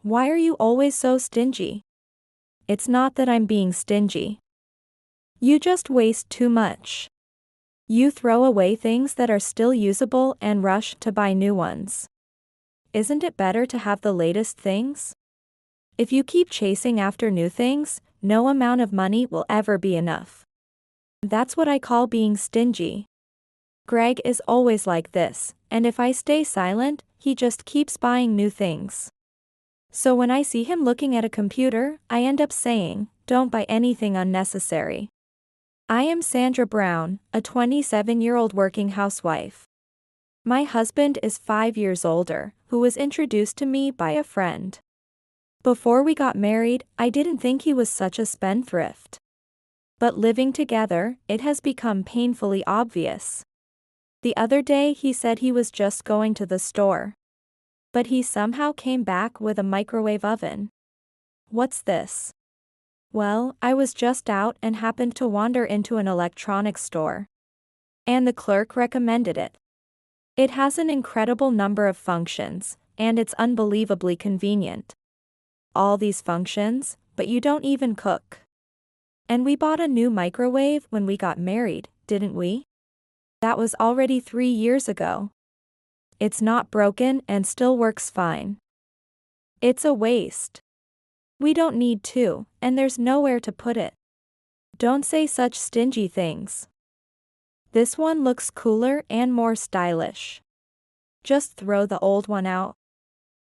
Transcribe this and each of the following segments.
Why are you always so stingy? It's not that I'm being stingy. You just waste too much. You throw away things that are still usable and rush to buy new ones. Isn't it better to have the latest things? If you keep chasing after new things, no amount of money will ever be enough. That's what I call being stingy. Greg is always like this, and if I stay silent, he just keeps buying new things. So when I see him looking at a computer, I end up saying, "Don't buy anything unnecessary." I am Sandra Brown, a 27-year-old working housewife. My husband is 5 years older, who was introduced to me by a friend. Before we got married, I didn't think he was such a spendthrift. But living together, it has become painfully obvious. The other day he said he was just going to the store. But he somehow came back with a microwave oven. What's this? Well, I was just out and happened to wander into an electronics store. And the clerk recommended it. It has an incredible number of functions, and it's unbelievably convenient. All these functions, but you don't even cook. And we bought a new microwave when we got married, didn't we? That was already 3 years ago. It's not broken and still works fine. It's a waste. We don't need to, and there's nowhere to put it. Don't say such stingy things. This one looks cooler and more stylish. Just throw the old one out.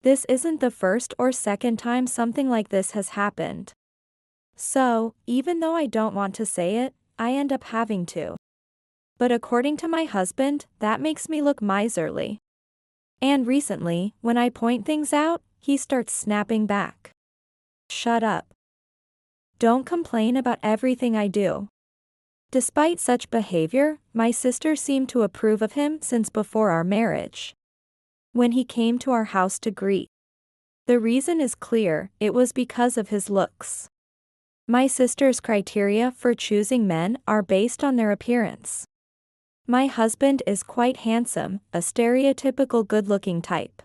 This isn't the first or second time something like this has happened. So, even though I don't want to say it, I end up having to. But according to my husband, that makes me look miserly. And recently, when I point things out, he starts snapping back. Shut up. Don't complain about everything I do. Despite such behavior, my sister seemed to approve of him since before our marriage. When he came to our house to greet. The reason is clear, it was because of his looks. My sister's criteria for choosing men are based on their appearance. My husband is quite handsome, a stereotypical good-looking type.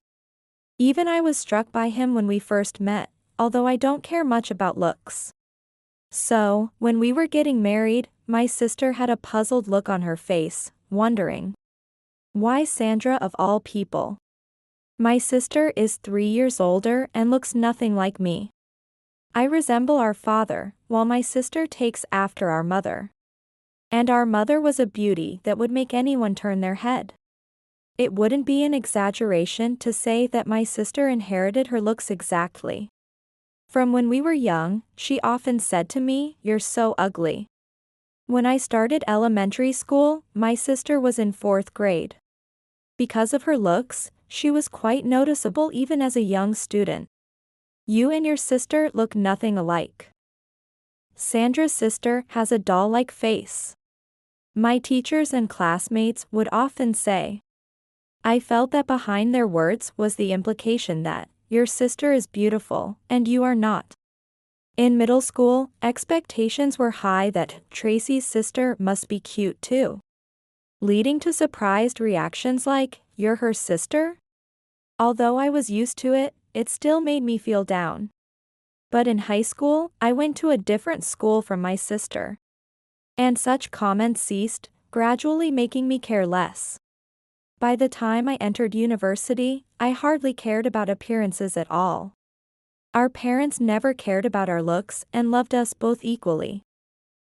Even I was struck by him when we first met, although I don't care much about looks. So, when we were getting married, my sister had a puzzled look on her face, wondering, why Sandra of all people? My sister is 3 years older and looks nothing like me. I resemble our father, while my sister takes after our mother. And our mother was a beauty that would make anyone turn their head. It wouldn't be an exaggeration to say that my sister inherited her looks exactly. From when we were young, she often said to me, "You're so ugly." When I started elementary school, my sister was in 4th grade. Because of her looks, she was quite noticeable even as a young student. You and your sister look nothing alike. Sandra's sister has a doll-like face. My teachers and classmates would often say. I felt that behind their words was the implication that, your sister is beautiful, and you are not. In middle school, expectations were high that Tracy's sister must be cute too. Leading to surprised reactions like, "You're her sister?" Although I was used to it, it still made me feel down. But in high school, I went to a different school from my sister. And such comments ceased, gradually making me care less. By the time I entered university, I hardly cared about appearances at all. Our parents never cared about our looks and loved us both equally.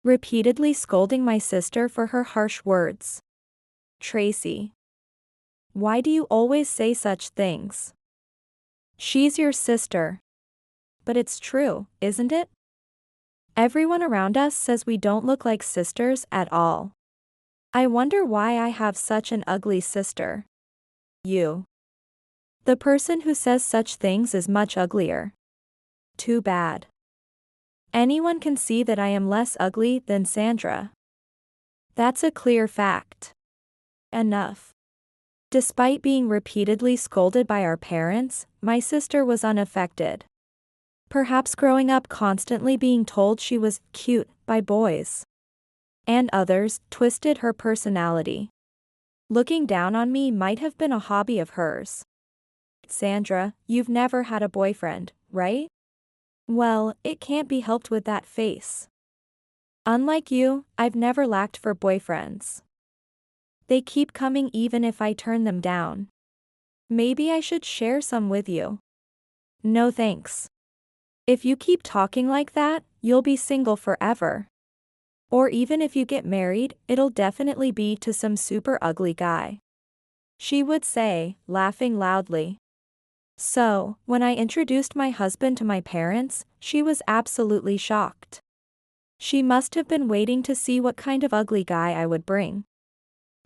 Repeatedly scolding my sister for her harsh words. Tracy. Why do you always say such things? She's your sister. But it's true, isn't it? Everyone around us says we don't look like sisters at all. I wonder why I have such an ugly sister. You. The person who says such things is much uglier. Too bad. Anyone can see that I am less ugly than Sandra. That's a clear fact. Enough. Despite being repeatedly scolded by our parents, my sister was unaffected. Perhaps growing up constantly being told she was cute by boys. And others twisted her personality. Looking down on me might have been a hobby of hers. Sandra, you've never had a boyfriend, right? Well, it can't be helped with that face. Unlike you, I've never lacked for boyfriends. They keep coming even if I turn them down. Maybe I should share some with you. No thanks. If you keep talking like that, you'll be single forever. Or even if you get married, it'll definitely be to some super ugly guy. She would say, laughing loudly. So, when I introduced my husband to my parents, she was absolutely shocked. She must have been waiting to see what kind of ugly guy I would bring.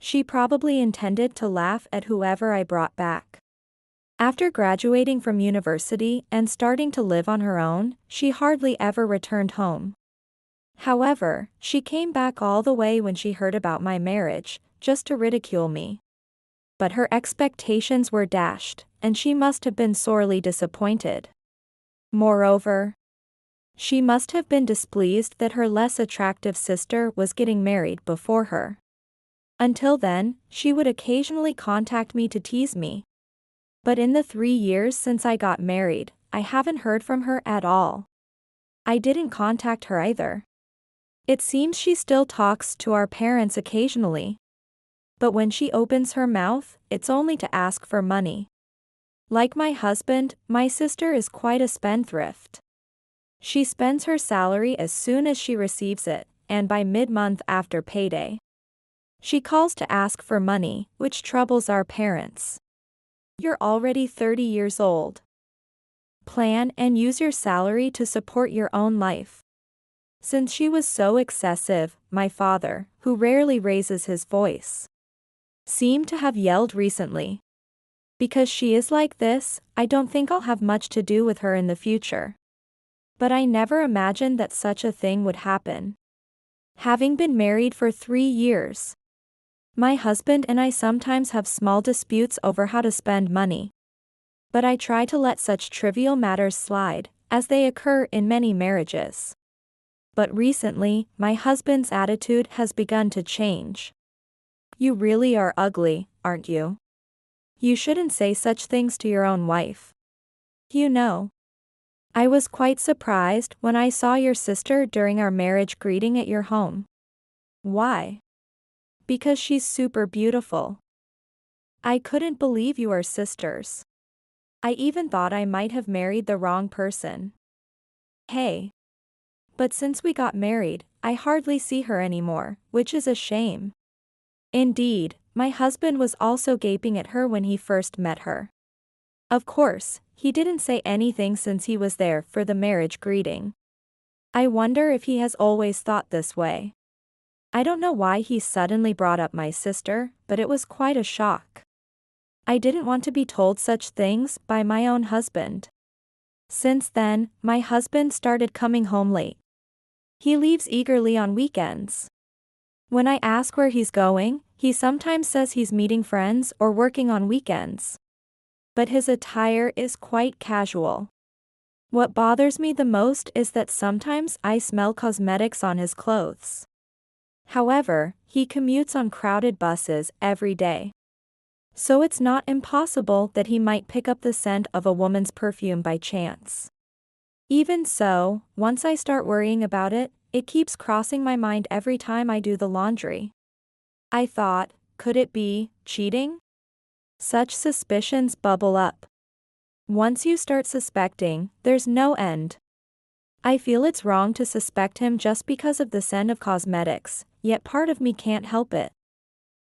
She probably intended to laugh at whoever I brought back. After graduating from university and starting to live on her own, she hardly ever returned home. However, she came back all the way when she heard about my marriage, just to ridicule me. But her expectations were dashed, and she must have been sorely disappointed. Moreover, she must have been displeased that her less attractive sister was getting married before her. Until then, she would occasionally contact me to tease me. But in the 3 years since I got married, I haven't heard from her at all. I didn't contact her either. It seems she still talks to our parents occasionally. But when she opens her mouth, it's only to ask for money. Like my husband, my sister is quite a spendthrift. She spends her salary as soon as she receives it, and by mid-month after payday. She calls to ask for money, which troubles our parents. You're already 30 years old. Plan and use your salary to support your own life. Since she was so excessive, my father, who rarely raises his voice, seemed to have yelled recently. Because she is like this, I don't think I'll have much to do with her in the future. But I never imagined that such a thing would happen. Having been married for 3 years, my husband and I sometimes have small disputes over how to spend money. But I try to let such trivial matters slide, as they occur in many marriages. But recently, my husband's attitude has begun to change. You really are ugly, aren't you? You shouldn't say such things to your own wife. You know. I was quite surprised when I saw your sister during our marriage greeting at your home. Why? Because she's super beautiful. I couldn't believe you are sisters. I even thought I might have married the wrong person. Hey. But since we got married, I hardly see her anymore, which is a shame. Indeed, my husband was also gaping at her when he first met her. Of course, he didn't say anything since he was there for the marriage greeting. I wonder if he has always thought this way. I don't know why he suddenly brought up my sister, but it was quite a shock. I didn't want to be told such things by my own husband. Since then, my husband started coming home late. He leaves eagerly on weekends. When I ask where he's going, he sometimes says he's meeting friends or working on weekends. But his attire is quite casual. What bothers me the most is that sometimes I smell cosmetics on his clothes. However, he commutes on crowded buses every day. So it's not impossible that he might pick up the scent of a woman's perfume by chance. Even so, once I start worrying about it, it keeps crossing my mind every time I do the laundry. I thought, could it be cheating? Such suspicions bubble up. Once you start suspecting, there's no end. I feel it's wrong to suspect him just because of the scent of cosmetics, yet part of me can't help it.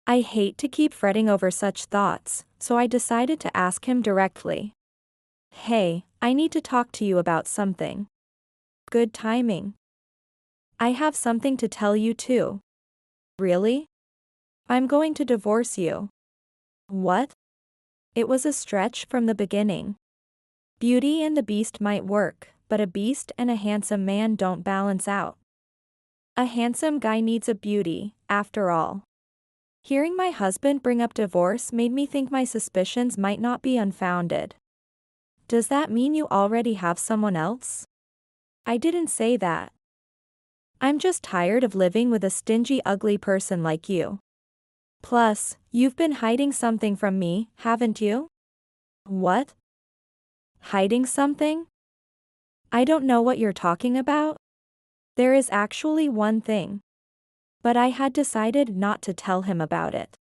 I hate to keep fretting over such thoughts, so I decided to ask him directly. Hey, I need to talk to you about something. Good timing. I have something to tell you too. Really? I'm going to divorce you. What? It was a stretch from the beginning. Beauty and the Beast might work, but a beast and a handsome man don't balance out. A handsome guy needs a beauty, after all. Hearing my husband bring up divorce made me think my suspicions might not be unfounded. Does that mean you already have someone else? I didn't say that. I'm just tired of living with a stingy, ugly person like you. Plus, you've been hiding something from me, haven't you? What? Hiding something? I don't know what you're talking about. There is actually one thing. But I had decided not to tell him about it.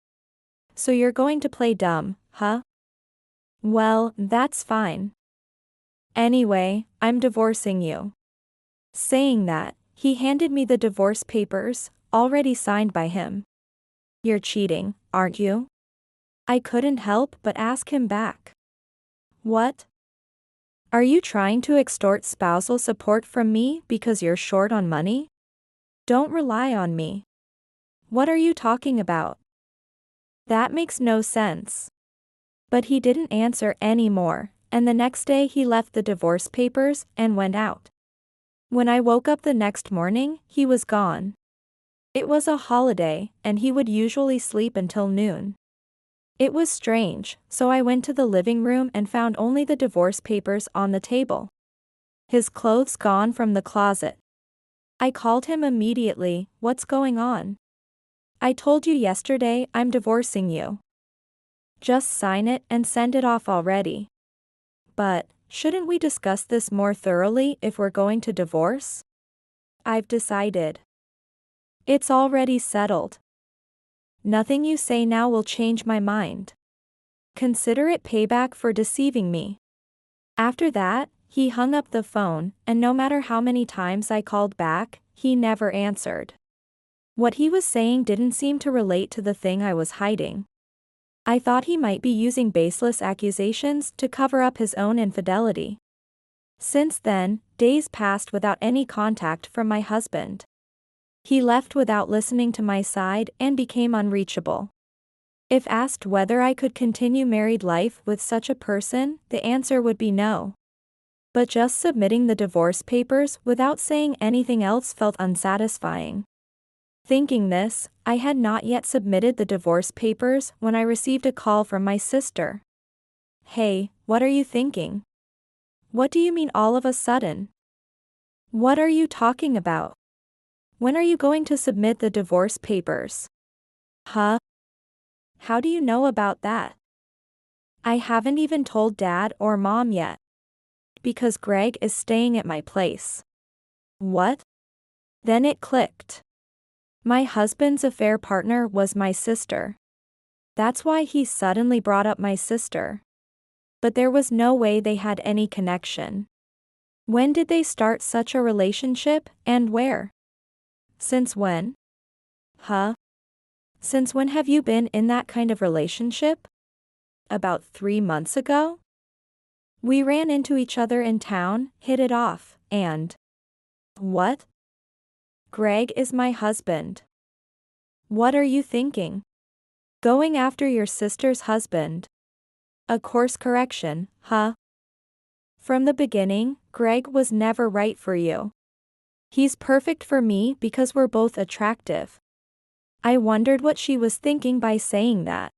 So you're going to play dumb, huh? Well, that's fine. Anyway, I'm divorcing you. Saying that, he handed me the divorce papers, already signed by him. You're cheating, aren't you? I couldn't help but ask him back. What? Are you trying to extort spousal support from me because you're short on money? Don't rely on me. What are you talking about? That makes no sense. But he didn't answer any more, and the next day he left the divorce papers and went out. When I woke up the next morning, he was gone. It was a holiday, and he would usually sleep until noon. It was strange, so I went to the living room and found only the divorce papers on the table. His clothes gone from the closet. I called him immediately. What's going on? I told you yesterday I'm divorcing you. Just sign it and send it off already. But, shouldn't we discuss this more thoroughly if we're going to divorce? I've decided. It's already settled. Nothing you say now will change my mind. Consider it payback for deceiving me. After that, he hung up the phone, and no matter how many times I called back, he never answered. What he was saying didn't seem to relate to the thing I was hiding. I thought he might be using baseless accusations to cover up his own infidelity. Since then, days passed without any contact from my husband. He left without listening to my side and became unreachable. If asked whether I could continue married life with such a person, the answer would be no. But just submitting the divorce papers without saying anything else felt unsatisfying. Thinking this, I had not yet submitted the divorce papers when I received a call from my sister. Hey, what are you thinking? What do you mean all of a sudden? What are you talking about? When are you going to submit the divorce papers? Huh? How do you know about that? I haven't even told Dad or Mom yet. Because Greg is staying at my place. What? Then it clicked. My husband's affair partner was my sister. That's why he suddenly brought up my sister. But there was no way they had any connection. When did they start such a relationship, and where? Since when? Huh? Since when have you been in that kind of relationship? About 3 months ago? We ran into each other in town, hit it off, and... What? Greg is my husband. What are you thinking? Going after your sister's husband. A course correction, huh? From the beginning, Greg was never right for you. He's perfect for me because we're both attractive. I wondered what she was thinking by saying that.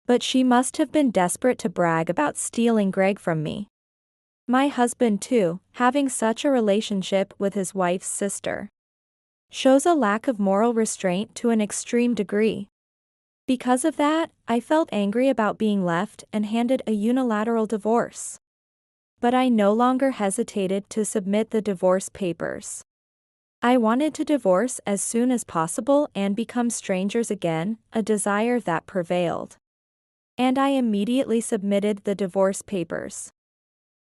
But she must have been desperate to brag about stealing Greg from me. My husband too, having such a relationship with his wife's sister. Shows a lack of moral restraint to an extreme degree. Because of that, I felt angry about being left and handed a unilateral divorce. But I no longer hesitated to submit the divorce papers. I wanted to divorce as soon as possible and become strangers again, a desire that prevailed. And I immediately submitted the divorce papers.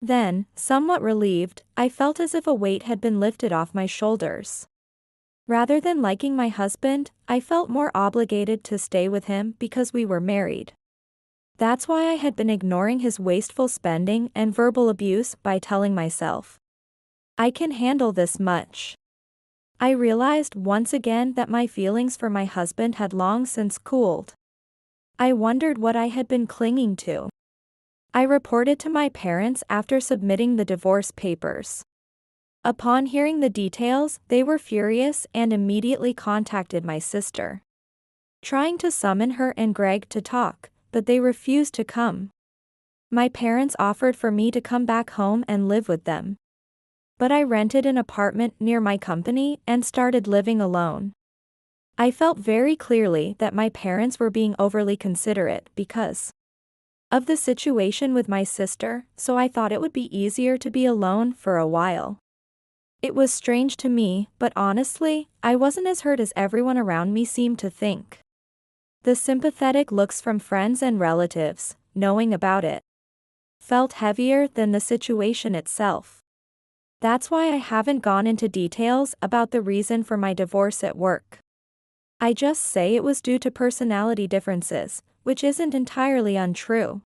Then, somewhat relieved, I felt as if a weight had been lifted off my shoulders. Rather than liking my husband, I felt more obligated to stay with him because we were married. That's why I had been ignoring his wasteful spending and verbal abuse by telling myself, I can handle this much. I realized once again that my feelings for my husband had long since cooled. I wondered what I had been clinging to. I reported to my parents after submitting the divorce papers. Upon hearing the details, they were furious and immediately contacted my sister, trying to summon her and Greg to talk, but they refused to come. My parents offered for me to come back home and live with them. But I rented an apartment near my company and started living alone. I felt very clearly that my parents were being overly considerate because of the situation with my sister, so I thought it would be easier to be alone for a while. It was strange to me, but honestly, I wasn't as hurt as everyone around me seemed to think. The sympathetic looks from friends and relatives, knowing about it, felt heavier than the situation itself. That's why I haven't gone into details about the reason for my divorce at work. I just say it was due to personality differences, which isn't entirely untrue.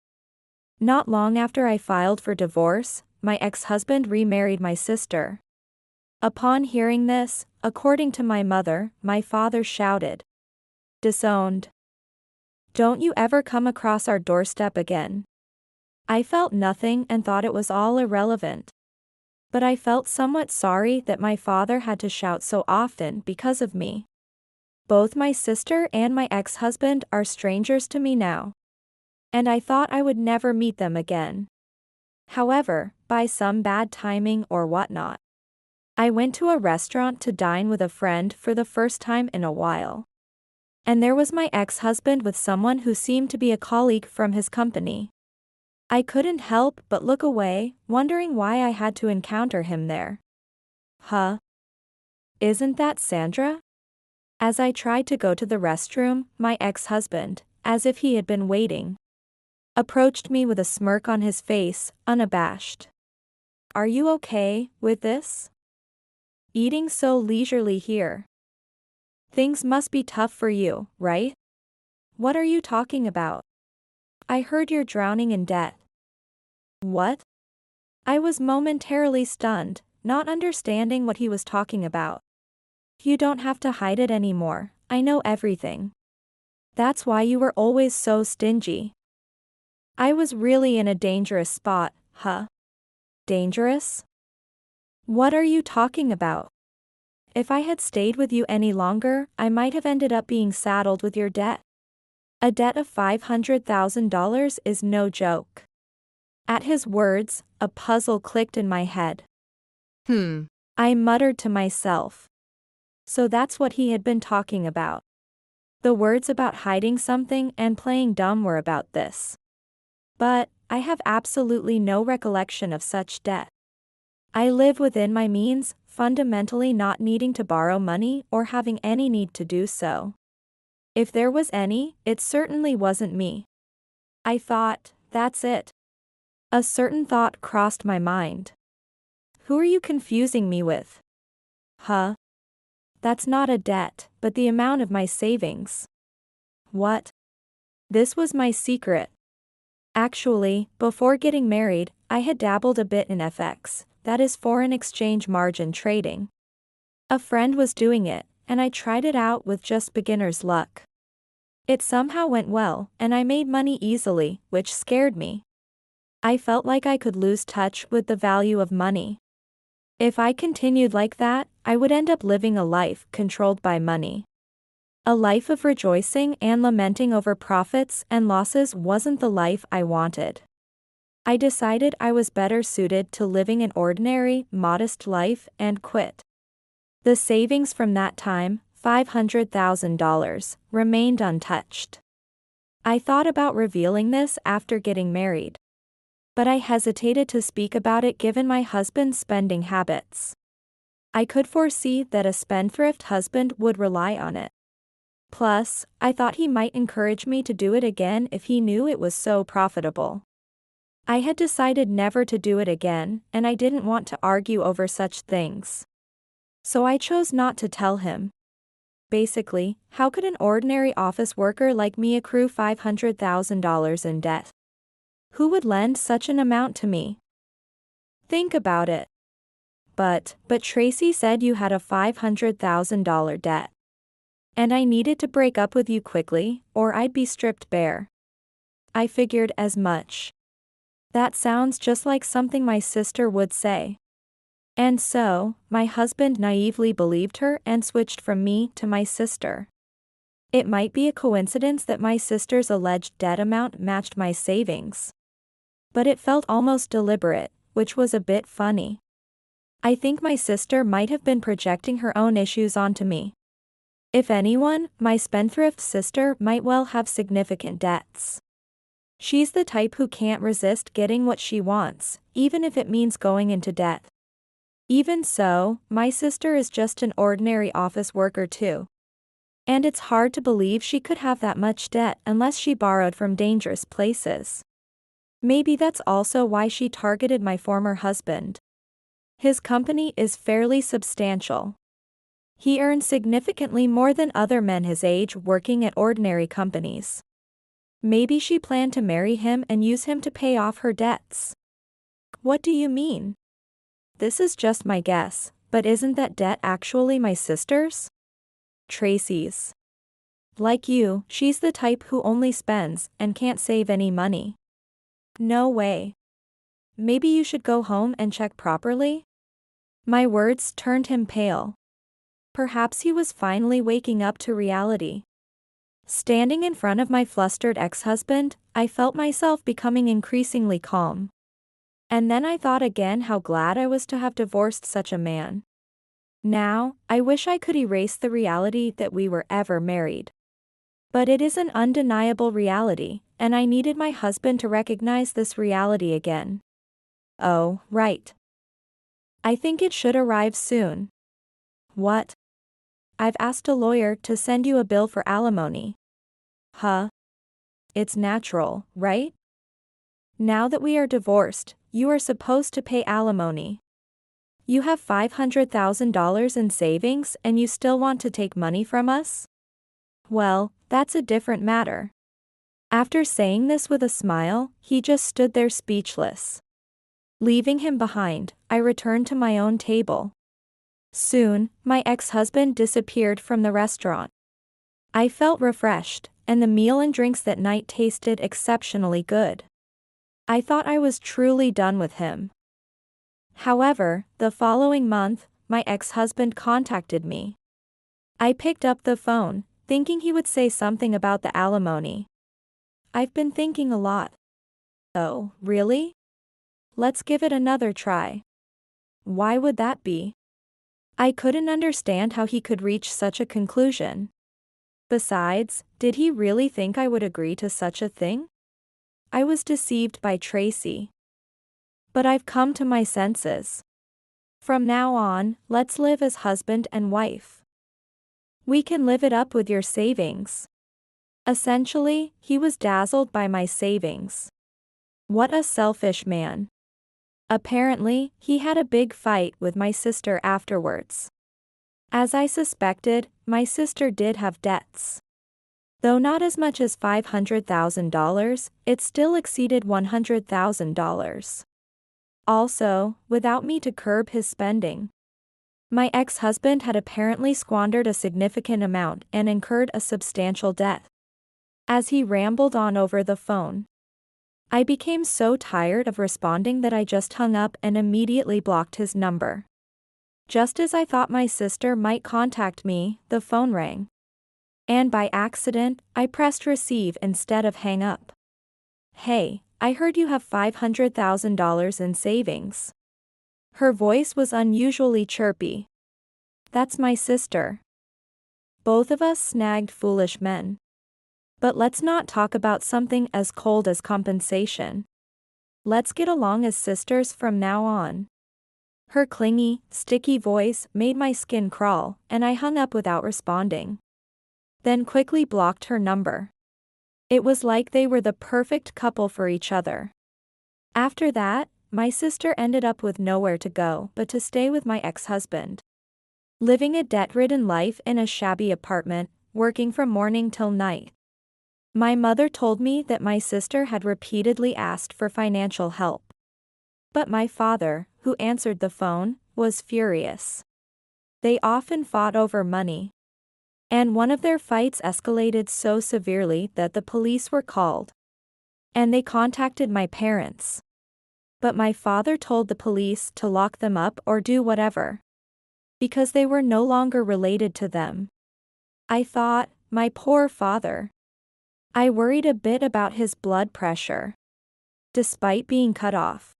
Not long after I filed for divorce, my ex-husband remarried my sister. Upon hearing this, according to my mother, my father shouted, "Disowned. Don't you ever come across our doorstep again." I felt nothing and thought it was all irrelevant. But I felt somewhat sorry that my father had to shout so often because of me. Both my sister and my ex-husband are strangers to me now. And I thought I would never meet them again. However, by some bad timing or whatnot, I went to a restaurant to dine with a friend for the first time in a while. And there was my ex-husband with someone who seemed to be a colleague from his company. I couldn't help but look away, wondering why I had to encounter him there. Huh? Isn't that Sandra? As I tried to go to the restroom, my ex-husband, as if he had been waiting, approached me with a smirk on his face, unabashed. "Are you okay with this? Eating so leisurely here. Things must be tough for you, right? What are you talking about? I heard you're drowning in debt." What? I was momentarily stunned, not understanding what he was talking about. "You don't have to hide it anymore, I know everything. That's why you were always so stingy." I was really in a dangerous spot, huh? Dangerous? What are you talking about? If I had stayed with you any longer, I might have ended up being saddled with your debt. A debt of $500,000 is no joke. At his words, a puzzle clicked in my head. I muttered to myself. So that's what he had been talking about. The words about hiding something and playing dumb were about this. But I have absolutely no recollection of such debt. I live within my means, fundamentally not needing to borrow money or having any need to do so. If there was any, it certainly wasn't me. I thought, that's it. A certain thought crossed my mind. Who are you confusing me with? Huh? That's not a debt, but the amount of my savings. What? This was my secret. Actually, before getting married, I had dabbled a bit in FX, that is foreign exchange margin trading. A friend was doing it, and I tried it out with just beginner's luck. It somehow went well, and I made money easily, which scared me. I felt like I could lose touch with the value of money. If I continued like that, I would end up living a life controlled by money. A life of rejoicing and lamenting over profits and losses wasn't the life I wanted. I decided I was better suited to living an ordinary, modest life and quit. The savings from that time, $500,000, remained untouched. I thought about revealing this after getting married. But I hesitated to speak about it given my husband's spending habits. I could foresee that a spendthrift husband would rely on it. Plus, I thought he might encourage me to do it again if he knew it was so profitable. I had decided never to do it again, and I didn't want to argue over such things. So I chose not to tell him. Basically, how could an ordinary office worker like me accrue $500,000 in debt? Who would lend such an amount to me? Think about it. But Tracy said you had a $500,000 debt. And I needed to break up with you quickly, or I'd be stripped bare. I figured as much. That sounds just like something my sister would say. And so, my husband naively believed her and switched from me to my sister. It might be a coincidence that my sister's alleged debt amount matched my savings. But it felt almost deliberate, which was a bit funny. I think my sister might have been projecting her own issues onto me. If anyone, my spendthrift sister might well have significant debts. She's the type who can't resist getting what she wants, even if it means going into debt. Even so, my sister is just an ordinary office worker too. And it's hard to believe she could have that much debt unless she borrowed from dangerous places. Maybe that's also why she targeted my former husband. His company is fairly substantial. He earns significantly more than other men his age working at ordinary companies. Maybe she planned to marry him and use him to pay off her debts. What do you mean? This is just my guess, but isn't that debt actually my sister's? Tracy's. Like you, she's the type who only spends and can't save any money. No way. Maybe you should go home and check properly? My words turned him pale. Perhaps he was finally waking up to reality. Standing in front of my flustered ex-husband, I felt myself becoming increasingly calm. And then I thought again how glad I was to have divorced such a man. Now, I wish I could erase the reality that we were ever married. But it is an undeniable reality, and I needed my husband to recognize this reality again. Oh, right. I think it should arrive soon. What? I've asked a lawyer to send you a bill for alimony. Huh? It's natural, right? Now that we are divorced, you are supposed to pay alimony. You have $500,000 in savings and you still want to take money from us? Well, that's a different matter. After saying this with a smile, he just stood there speechless. Leaving him behind, I returned to my own table. Soon, my ex-husband disappeared from the restaurant. I felt refreshed, and the meal and drinks that night tasted exceptionally good. I thought I was truly done with him. However, the following month, my ex-husband contacted me. I picked up the phone, thinking he would say something about the alimony. I've been thinking a lot. Oh, really? Let's give it another try. Why would that be? I couldn't understand how he could reach such a conclusion. Besides, did he really think I would agree to such a thing? I was deceived by Tracy. But I've come to my senses. From now on, let's live as husband and wife. We can live it up with your savings. Essentially, he was dazzled by my savings. What a selfish man. Apparently, he had a big fight with my sister afterwards. As I suspected, my sister did have debts. Though not as much as $500,000, it still exceeded $100,000. Also, without me to curb his spending. My ex-husband had apparently squandered a significant amount and incurred a substantial debt. As he rambled on over the phone, I became so tired of responding that I just hung up and immediately blocked his number. Just as I thought my sister might contact me, the phone rang. And by accident, I pressed receive instead of hang up. Hey, I heard you have $500,000 in savings. Her voice was unusually chirpy. That's my sister. Both of us snagged foolish men. But let's not talk about something as cold as compensation. Let's get along as sisters from now on. Her clingy, sticky voice made my skin crawl, and I hung up without responding. Then quickly blocked her number. It was like they were the perfect couple for each other. After that, my sister ended up with nowhere to go but to stay with my ex-husband. Living a debt-ridden life in a shabby apartment, working from morning till night. My mother told me that my sister had repeatedly asked for financial help. But my father, who answered the phone, was furious. They often fought over money. And one of their fights escalated so severely that the police were called. And they contacted my parents. But my father told the police to lock them up or do whatever. Because they were no longer related to them. I thought, my poor father. I worried a bit about his blood pressure. Despite being cut off.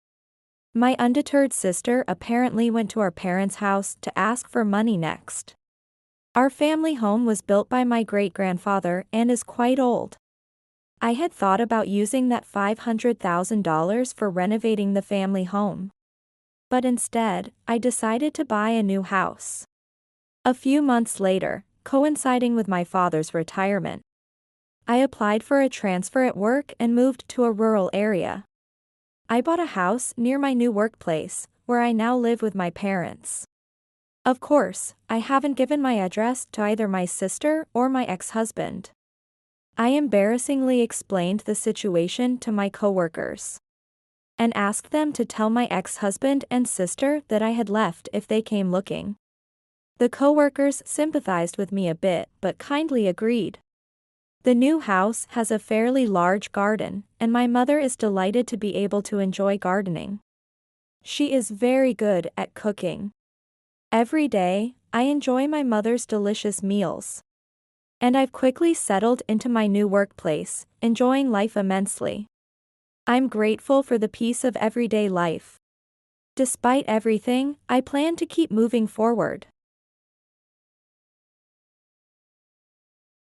My undeterred sister apparently went to our parents' house to ask for money next. Our family home was built by my great-grandfather and is quite old. I had thought about using that $500,000 for renovating the family home. But instead, I decided to buy a new house. A few months later, coinciding with my father's retirement, I applied for a transfer at work and moved to a rural area. I bought a house near my new workplace, where I now live with my parents. Of course, I haven't given my address to either my sister or my ex-husband. I embarrassingly explained the situation to my coworkers and asked them to tell my ex-husband and sister that I had left if they came looking. The coworkers sympathized with me a bit but kindly agreed. The new house has a fairly large garden, and my mother is delighted to be able to enjoy gardening. She is very good at cooking. Every day, I enjoy my mother's delicious meals. And I've quickly settled into my new workplace, enjoying life immensely. I'm grateful for the peace of everyday life. Despite everything, I plan to keep moving forward.